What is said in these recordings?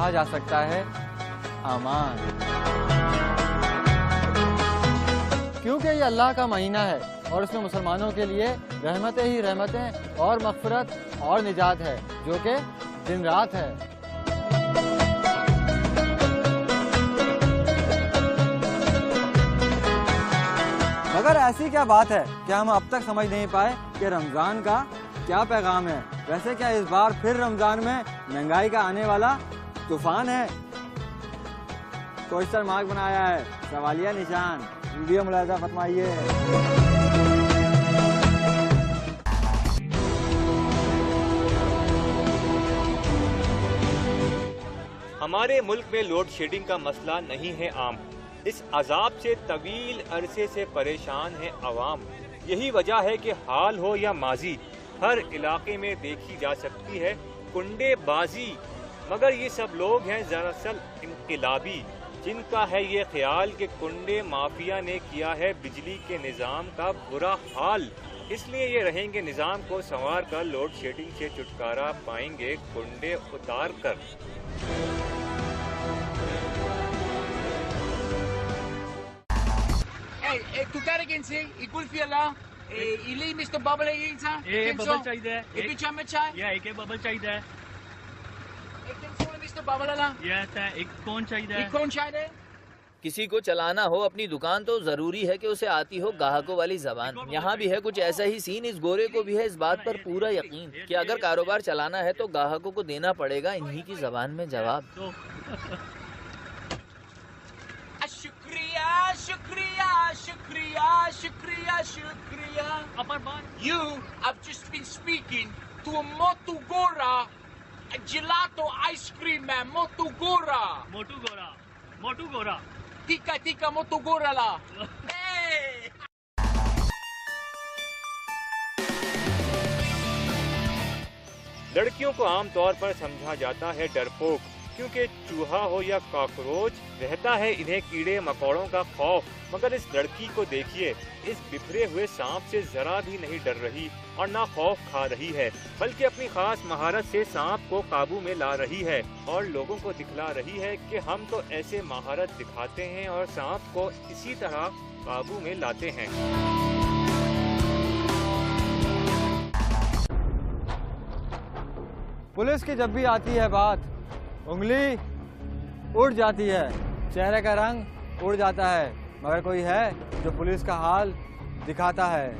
कहा जा सकता है अमान, क्योंकि ये अल्लाह का महीना है और इसमें मुसलमानों के लिए रहमतें ही रहमतें और मग़फ़िरत और निजात है, जो कि दिन रात है। मगर ऐसी क्या बात है कि हम अब तक समझ नहीं पाए कि रमज़ान का क्या पैगाम है। वैसे क्या इस बार फिर रमज़ान में महंगाई का आने वाला तूफान है? क्वेश्चन मार्क बनाया है, सवालिया निशान। वीडियो मुलाहिज़ा फरमाइए। हमारे मुल्क में लोड शेडिंग का मसला नहीं है आम। इस अजाब से तवील अरसे से परेशान है अवाम। यही वजह है कि हाल हो या माजी, हर इलाके में देखी जा सकती है कुंडेबाजी। मगर ये सब लोग हैं दरअसल इनकलाबी, जिनका है ये ख्याल कि कुंडे माफिया ने किया है बिजली के निज़ाम का बुरा हाल। इसलिए ये रहेंगे निज़ाम को संवार कर, लोड शेडिंग से छुटकारा पाएंगे कुंडे उतार कर। Tu care gensi, ikul fiala, ili Mr. Bubble gensa. Bubble चाहिए। एक चम्मच चाय। या एक बबल चाहिए। एक चम्मच Mr. Bubble ला। या एक कौन चाहिए? एक कौन चाहिए? किसी को चलाना हो अपनी दुकान तो जरूरी है कि उसे आती हो ग्राहकों वाली जबान। यहाँ भी है कुछ ऐसा ही सीन। इस गोरे को भी है इस बात पर पूरा यकीन कि अगर कारोबार चलाना है तो ग्राहकों को देना पड़ेगा इन्हीं की जबान में जवाब। शुक्रिया शुक्रिया शुक्रिया शुक्रिया शुक्रिया। You have just been speaking to a Motugora, a gelato ice cream man. Motugora. Tika Motugora la. Hey! लड़कियों को आमतौर पर समझा जाता है डरपोक, क्योंकि चूहा हो या कॉकरोच रहता है इन्हें कीड़े मकोड़ों का खौफ। मगर इस लड़की को देखिए, इस बिखरे हुए सांप से जरा भी नहीं डर रही और ना खौफ खा रही है, बल्कि अपनी खास महारत से सांप को काबू में ला रही है और लोगों को दिखला रही है कि हम तो ऐसे महारत दिखाते हैं और सांप को इसी तरह काबू में लाते हैं। पुलिस की जब भी आती है बात, उंगली उड़ जाती है, चेहरे का रंग उड़ जाता है, मगर कोई है जो पुलिस का हाल दिखाता है।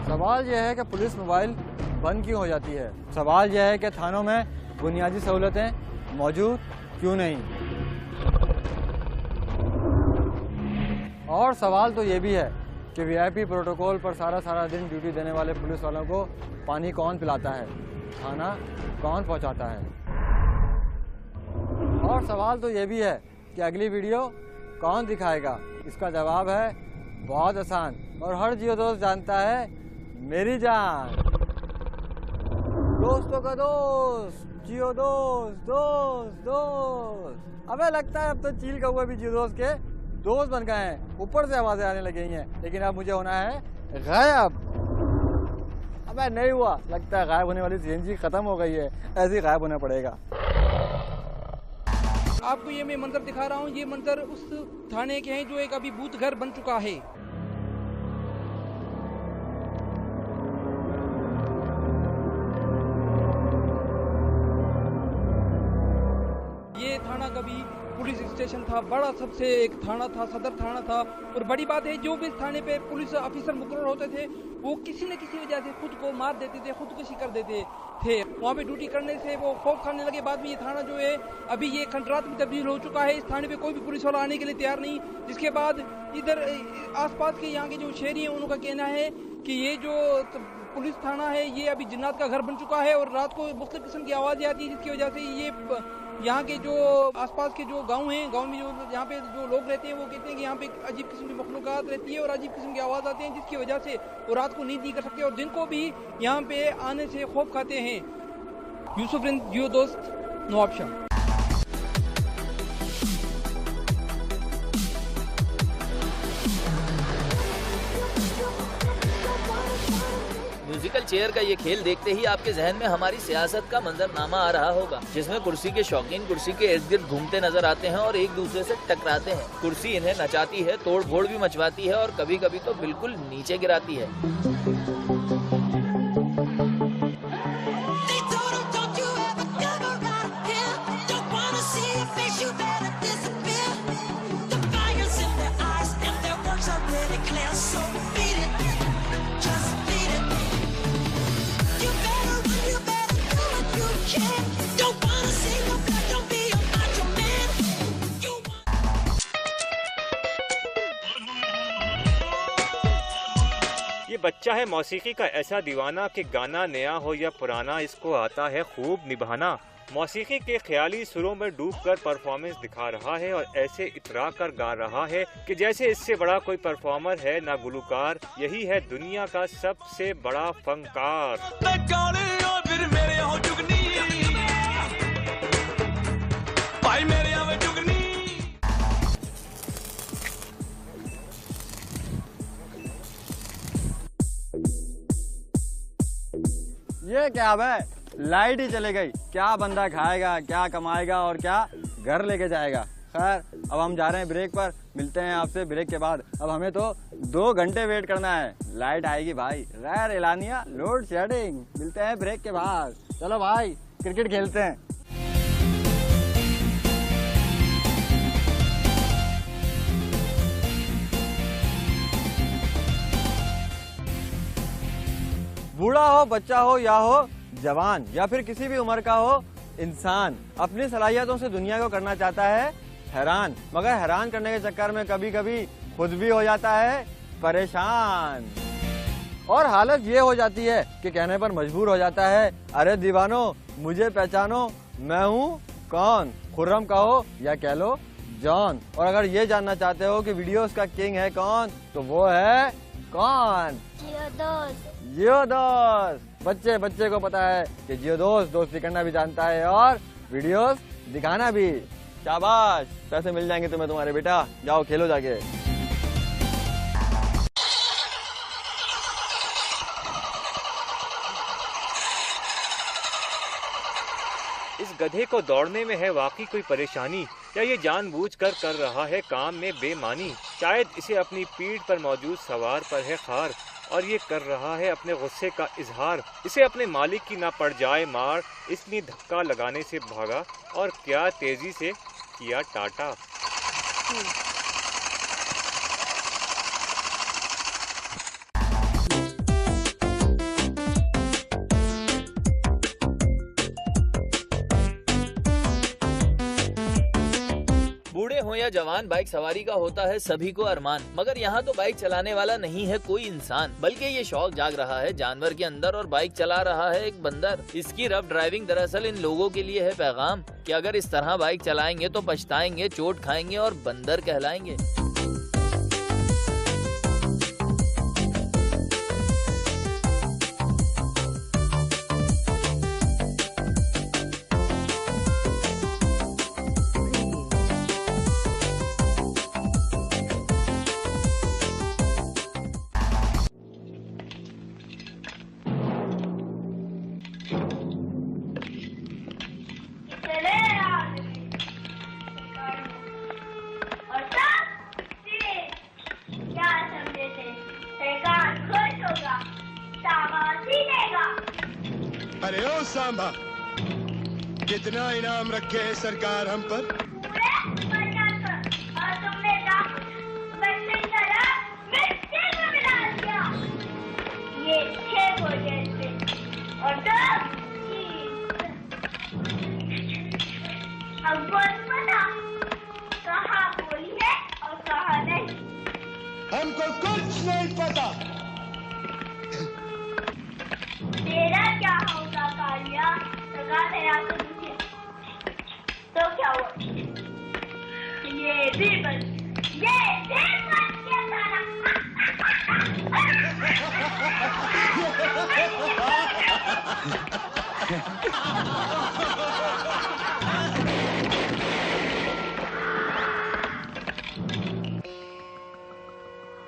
सवाल यह है कि पुलिस मोबाइल बंद क्यों हो जाती है? सवाल यह है कि थानों में बुनियादी सहूलतें मौजूद क्यों नहीं? और सवाल तो ये भी है कि वीआईपी प्रोटोकॉल पर सारा दिन ड्यूटी देने वाले पुलिस वालों को पानी कौन पिलाता है, खाना कौन पहुंचाता है? और सवाल तो ये भी है कि अगली वीडियो कौन दिखाएगा? इसका जवाब है बहुत आसान और हर जियो दोस्त जानता है, मेरी जान। दोस्तों का दोस्त, जियो दोस्त। अबे लगता है अब तो चील कौवे भी जियो दोस्त के दोस्त बन गए हैं। ऊपर से आवाजें आने लगी हैं, लेकिन अब मुझे होना है गायब। अबे नहीं हुआ, लगता है गायब होने वाली सीएनजी खत्म हो गई है, ऐसे ही गायब होना पड़ेगा। आपको ये मैं मंजर दिखा रहा हूँ, ये मंजर उस थाने के हैं जो एक अभी बूथ घर बन चुका है। ये थाना कभी पुलिस स्टेशन था, बड़ा सबसे एक थाना था, सदर थाना था। और बड़ी बात है, जो भी इस थाने पे पुलिस ऑफिसर मुकर्रर होते थे वो किसी न किसी वजह से खुद को मार देते थे, खुदकुशी कर देते थे। वहाँ पे ड्यूटी करने से वो खौफ खाने लगे। बाद में ये थाना जो है अभी ये खंडरात में तब्दील हो चुका है। इस थाने पे कोई भी पुलिस वाला आने के लिए तैयार नहीं। जिसके बाद इधर आसपास के यहाँ के जो शहरी हैं उनका कहना है कि ये जो पुलिस थाना है ये अभी जिन्नात का घर बन चुका है और रात को मुख्तलिफ किस्म की आवाज़ें आती है, जिसकी वजह से ये यहाँ के जो आसपास के जो गांव हैं, गांव में जो यहाँ पे जो लोग रहते हैं वो कहते हैं कि यहाँ पे अजीब किस्म की मखलूक़ात रहती है और अजीब किस्म की आवाज़ आती हैं, जिसकी वजह से वो रात को नींद नहीं कर सकते और दिन को भी यहाँ पे आने से खौफ खाते हैं। यूसुफ रिंद, जियो दोस्त, नवाबशाह। म्यूजिकल चेयर का ये खेल देखते ही आपके जहन में हमारी सियासत का मंजरनामा आ रहा होगा, जिसमें कुर्सी के शौकीन कुर्सी के इर्द गिर्द घूमते नजर आते हैं और एक दूसरे से टकराते हैं। कुर्सी इन्हें नचाती है, तोड़ फोड़ भी मचवाती है और कभी कभी तो बिल्कुल नीचे गिराती है। ये बच्चा है मौसीकी का ऐसा दीवाना कि गाना नया हो या पुराना इसको आता है खूब निभाना। मौसीकी के ख्याली सुरों में डूबकर परफॉर्मेंस दिखा रहा है और ऐसे इतरा कर गा रहा है कि जैसे इससे बड़ा कोई परफॉर्मर है ना गुलकार। यही है दुनिया का सबसे बड़ा फनकार। ये क्या है, लाइट ही चले गई। क्या बंदा खाएगा, क्या कमाएगा और क्या घर लेके जाएगा। खैर, अब हम जा रहे हैं ब्रेक पर, मिलते हैं आपसे ब्रेक के बाद। अब हमें तो 2 घंटे वेट करना है, लाइट आएगी भाई। गैर एलानिया लोड शेडिंग। मिलते हैं ब्रेक के बाद। चलो भाई क्रिकेट खेलते हैं। बूढ़ा हो, बच्चा हो या हो जवान या फिर किसी भी उम्र का हो इंसान, अपनी सलाहियतों से दुनिया को करना चाहता है हैरान, मगर हैरान करने के चक्कर में कभी कभी खुद भी हो जाता है परेशान। और हालत ये हो जाती है कि कहने पर मजबूर हो जाता है, अरे दीवानो मुझे पहचानो, मैं हूँ कौन, खुर्रम कहो या कह लो जॉन। और अगर ये जानना चाहते हो कि वीडियोस का किंग है कौन, तो वो है कौन, जियोदोस्त। बच्चे को पता है कि जियोदोस्त दोस्ती करना भी जानता है और वीडियोस दिखाना भी। शाबाश, पैसे मिल जाएंगे तुम्हें तुम्हारे बेटा, जाओ खेलो जाके। इस गधे को दौड़ने में है वाकई कोई परेशानी, या ये जानबूझकर कर रहा है काम में बेमानी। शायद इसे अपनी पीठ पर मौजूद सवार पर है खार और ये कर रहा है अपने गुस्से का इजहार। इसे अपने मालिक की ना पड़ जाए मार, इसलिए धक्का लगाने से भागा और क्या तेजी से किया टाटा। बूढ़े हो या जवान, बाइक सवारी का होता है सभी को अरमान। मगर यहाँ तो बाइक चलाने वाला नहीं है कोई इंसान, बल्कि ये शौक जाग रहा है जानवर के अंदर और बाइक चला रहा है एक बंदर। इसकी रफ ड्राइविंग दरअसल इन लोगों के लिए है पैगाम कि अगर इस तरह बाइक चलाएंगे तो पछताएंगे, चोट खाएंगे और बंदर कहलाएंगे। अरे ओ सांबा, कितना इनाम रखे है सरकार हम पर? ये 6 प्रोजेक्ट पे और अब पता कहाँ बोली है और कहाँ नहीं। हमको कुछ नहीं पता। तेरा क्या होगा कालिया, लगा तेरा तो मुझे तो क्या हुआ, ये भी बन गया सारा।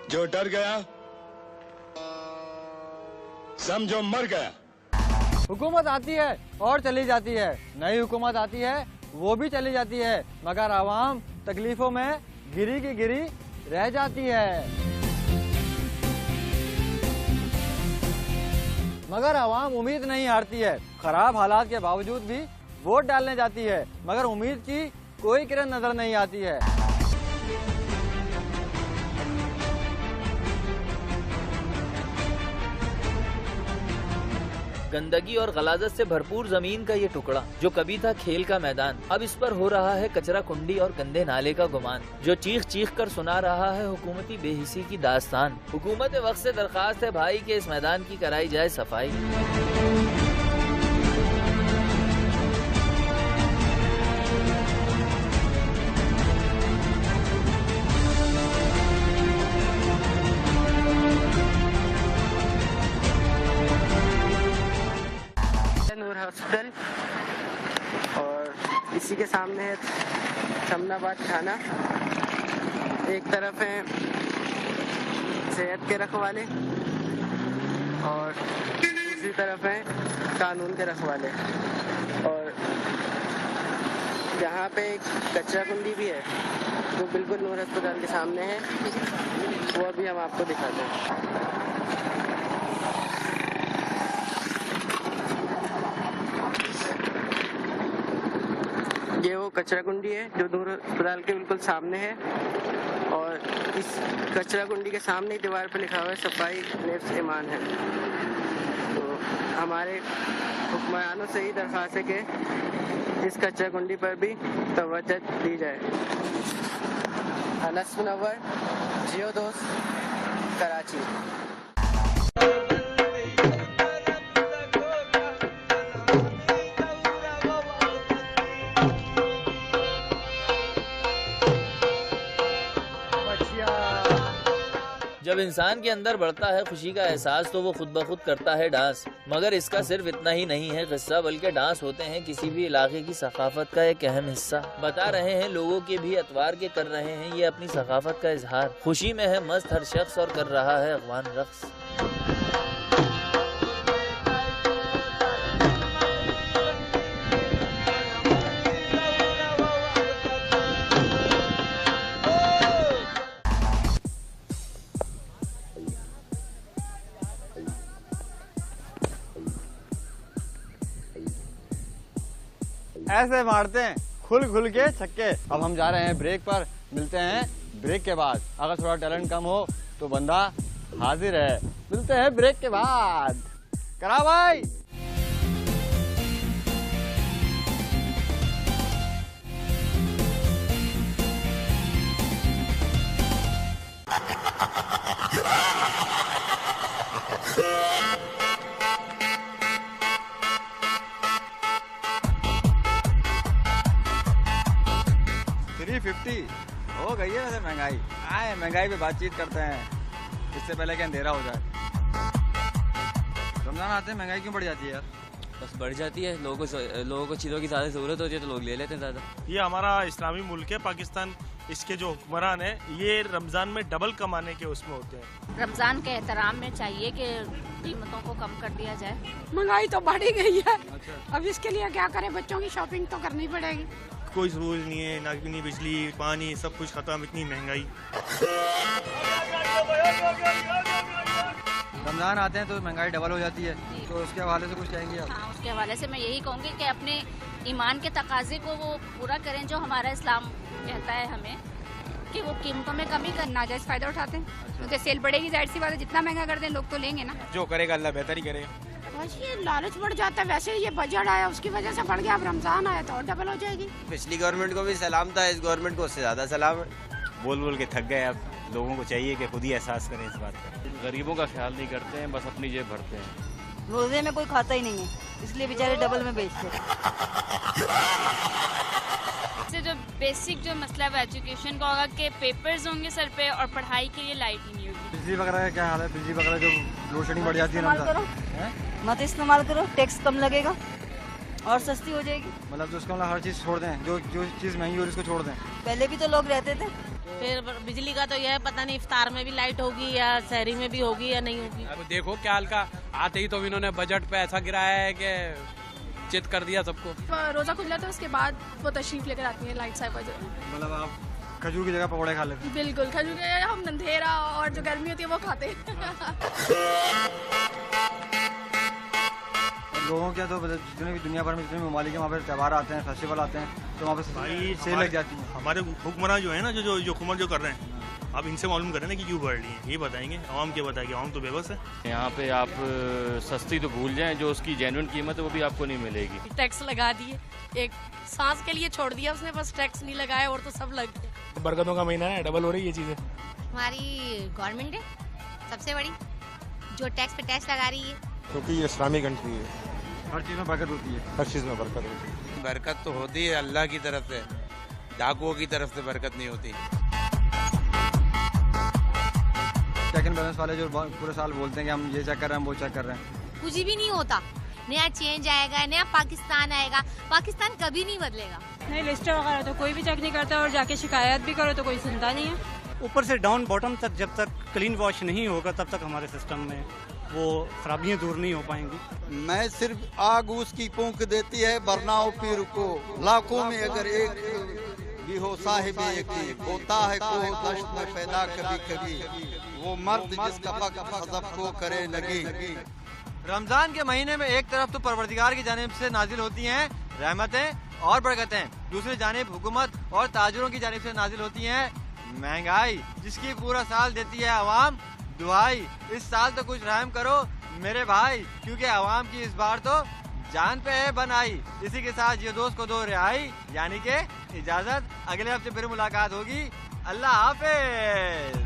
जो डर गया समझो मर गया। हुकूमत आती है और चली जाती है, नई हुकूमत आती है वो भी चली जाती है, मगर आवाम तकलीफों में गिरी की गिरी रह जाती है। मगर आवाम उम्मीद नहीं हारती है, खराब हालात के बावजूद भी वोट डालने जाती है, मगर उम्मीद की कोई किरण नजर नहीं आती है। गंदगी और गलाजत से भरपूर जमीन का ये टुकड़ा जो कभी था खेल का मैदान, अब इस पर हो रहा है कचरा कुंडी और गंदे नाले का गुमान, जो चीख चीख कर सुना रहा है हुकूमती बेहिसी की दास्तान। हुकूमत वक्त से दरखास्त है भाई कि इस मैदान की कराई जाए सफाई। नूर हॉस्पिटल और इसी के सामने है शमनाबाद थाना। एक तरफ है सेहत के रखवाले और दूसरी तरफ है कानून के रखवाले, और यहाँ पे एक कचरा कुंडी भी है जो बिल्कुल नूर अस्पताल के सामने है, वो अभी हम आपको दिखाते हैं। ये वो कचरा कुंडी है जो नूर अस्पताल के बिल्कुल सामने है, और इस कचरा कुंडी के सामने ही दीवार पर लिखा हुआ है सफाई नेफ्स ईमान है। तो हमारे हुक्मरानों से ही दरख्वास्त है कि इस कचरा कुंडी पर भी तवज्जो दी जाए। अनस मुनव्वर, जियो दोस्त, कराची। जब इंसान के अंदर बढ़ता है खुशी का एहसास तो वो खुद ब खुद करता है डांस, मगर इसका सिर्फ इतना ही नहीं है किस्सा, बल्कि डांस होते हैं किसी भी इलाके की सकाफत का एक अहम हिस्सा। बता रहे हैं लोगों के भी अतवार के कर रहे हैं ये अपनी सकाफत का इजहार। खुशी में है मस्त हर शख्स और कर रहा है अगवान रक्स। ऐसे मारते हैं खुल खुल के छक्के। अब हम जा रहे हैं ब्रेक पर, मिलते हैं ब्रेक के बाद। अगर थोड़ा टैलेंट कम हो तो बंदा हाजिर है। मिलते हैं ब्रेक के बाद। करा भाई। हो गई है वैसे महंगाई। आए महंगाई पे बातचीत करते हैं, इससे पहले कि अंधेरा हो जाए। रमजान आते हैं महंगाई क्यों बढ़ जाती है यार? बस बढ़ जाती है, लोगों को चीज़ों की ज़्यादा ज़रूरत होती है तो लोग ले लेते हैं ज़्यादा। ये हमारा इस्लामी मुल्क है पाकिस्तान, इसके जो हुक्मरान है ये रमज़ान में डबल कमाने के उसमें होते हैं। रमज़ान के एहतराम में चाहिए कि कीमतों को कम कर दिया जाए। महंगाई तो बढ़ ही गई है। अच्छा। अब इसके लिए क्या करें, बच्चों की शॉपिंग तो करनी पड़ेगी। कोई रूल नहीं है, ना कितनी बिजली पानी सब कुछ खत्म, इतनी महंगाई। रमजान आते हैं तो महंगाई डबल हो जाती है, तो उसके हवाले से कुछ कहेंगे आप? हाँ, उसके हवाले से मैं यही कहूँगी कि अपने ईमान के तकाजे को वो पूरा करें जो हमारा इस्लाम कहता है हमें, कि वो कीमतों में कमी करना। नाजायज फायदा उठाते हैं तो सेल बढ़ेगी, जाहिर सी बात है, जितना महंगा कर दें लोग तो लेंगे ना। जो करेगा अल्लाह बेहतर ही करेगा। बस ये लालच बढ़ जाता है, वैसे ये बजट आया उसकी वजह से बढ़ गया, अब रमजान आया तो और डबल हो जाएगी। पिछली गवर्नमेंट को भी सलाम था, इस गवर्नमेंट को उससे ज़्यादा सलाम है। बोल बोल के थक गए, अब लोगों को चाहिए कि खुद ही एहसास करें इस बात का। गरीबों का ख्याल नहीं करते हैं, बस अपनी जेब भरते हैं। रोजे में कोई खाता ही नहीं है, इसलिए बेचारे डबल में बेचते हैं। जो बेसिक जो मसला है एजुकेशन का होगा कि पेपर्स होंगे सर पे और पढ़ाई के लिए लाइट ही नहीं होगी। बिजली वगैरह का क्या हाल है? बिजली वगैरह जो लोड शेडिंग बढ़ जाती है मत इस्तेमाल करो, टैक्स कम लगेगा। और सस्ती हो जाएगी। मतलब जो उसका मतलब हर चीज़ छोड़ दें, जो जो चीज़ महंगी हो रही है उसको छोड़ दें। पहले भी तो लोग रहते थे। फिर बिजली का तो यह है, पता नहीं इफ्तार में भी लाइट होगी या शहरी में भी होगी या नहीं होगी। अब देखो क्या हाल का, आते ही तो इन्होंने बजट पे ऐसा गिराया है कि चित कर दिया सबको। रोजा खुल जाता है उसके बाद वो तशरीफ लेकर आती है लाइट साहब। मतलब आप खजूर की जगह पकौड़े खा लेते हैं? बिल्कुल, खजूर की जगह हम अंधेरा और जो गर्मी होती है वो खाते हैं। लोगों क्या तो जितने भी दुनिया भर में जितने भी ममालिक हैं वहाँ पर त्यौहार आते हैं, फेस्टिवल आते हैं, तो वहाँ पर सेल लग जाती है। हमारे हुक्मरान जो है ना, जो हुकूमत जो कर रहे हैं, आप इनसे मालूम करें ना कि क्यों बढ़ रही है, ये बताएंगे। आवाम क्या बताएगी, आवाम तो बेबस है। यहाँ पे आप सस्ती तो भूल जाएं, जो उसकी जेन्युइन कीमत है वो भी आपको नहीं मिलेगी। टैक्स लगा दिए, एक सांस के लिए छोड़ दिया उसने, बस टैक्स नहीं लगाया और तो सब लग गए। बरकतों का महीना है, डबल हो रही है ये चीज़ें। हमारी गवर्नमेंट है सबसे बड़ी, जो टैक्स पे टैक्स लगा रही है, क्योंकि ये इस्लामी कंट्री है, हर चीज़ में बरकत होती है। हर चीज़ में बरकत होती है। बरकत तो होती है अल्लाह की तरफ से, डाकुओं की तरफ से बरकत नहीं होती। चेक एंड बैलेंस वाले जो पूरे साल बोलते हैं कि हम ये चेक कर रहे हैं, हम वो चेक कर रहे हैं, कुछ भी नहीं होता। नया चेंज आएगा, नया पाकिस्तान आएगा, पाकिस्तान कभी नहीं बदलेगा। नहीं, लिस्ट वगैरह तो कोई भी चेक नहीं करता और जाके शिकायत भी करो तो कोई सुनता नहीं है। ऊपर से डाउन बॉटम तक जब तक क्लीन वॉश नहीं होगा तब तक हमारे सिस्टम में वो खराबियां दूर नहीं हो पाएंगी। मैं सिर्फ आग उसकी फूंक देती है बरनाओ पीर को, लाखों में अगर एक भी हो साहिब यकीन, होता है कोई दश्त में पैदा कभी कभी, वो मर्द जिसका वक्त गज़ब को करे लगी। रमजान के महीने में एक तरफ तो परवरदिगार की जानिब से नाजिल होती हैं रहमतें और बरकतें, दूसरी जानिब हुकूमत और ताजरों की जानिब से नाजिल होती हैं महंगाई, जिसकी पूरा साल देती है आवाम दुआई। इस साल तो कुछ रहम करो मेरे भाई, क्योंकि आवाम की इस बार तो जान पे है बनाई। इसी के साथ ये दोस्त को दो रिहाई, यानी के इजाजत। अगले हफ्ते फिर मुलाकात होगी। अल्लाह हाफिज।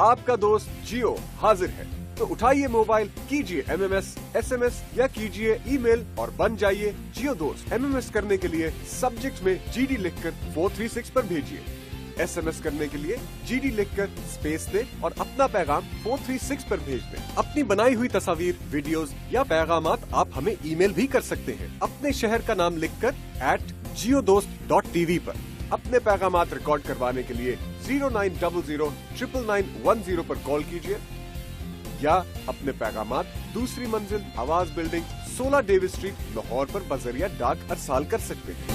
आपका दोस्त जियो हाजिर है, तो उठाइए मोबाइल, कीजिए MMS, SMS या कीजिए ईमेल और बन जाइए जियो दोस्त। MMS करने के लिए सब्जेक्ट में GD लिखकर 436 पर भेजिए। SMS करने के लिए GD लिखकर स्पेस दें और अपना पैगाम 436 पर भेज दें। अपनी बनाई हुई तस्वीर, वीडियोस या पैगामात आप हमें ईमेल भी कर सकते हैं अपने शहर का नाम लिखकर @jiodost.tv पर। अपने पैगामात रिकॉर्ड करवाने के लिए 0900 99910 पर कॉल कीजिए या अपने पैगामात दूसरी मंजिल आवाज बिल्डिंग 16 डेविस स्ट्रीट लाहौर पर बजरिया डाक अरसाल कर सकते हैं।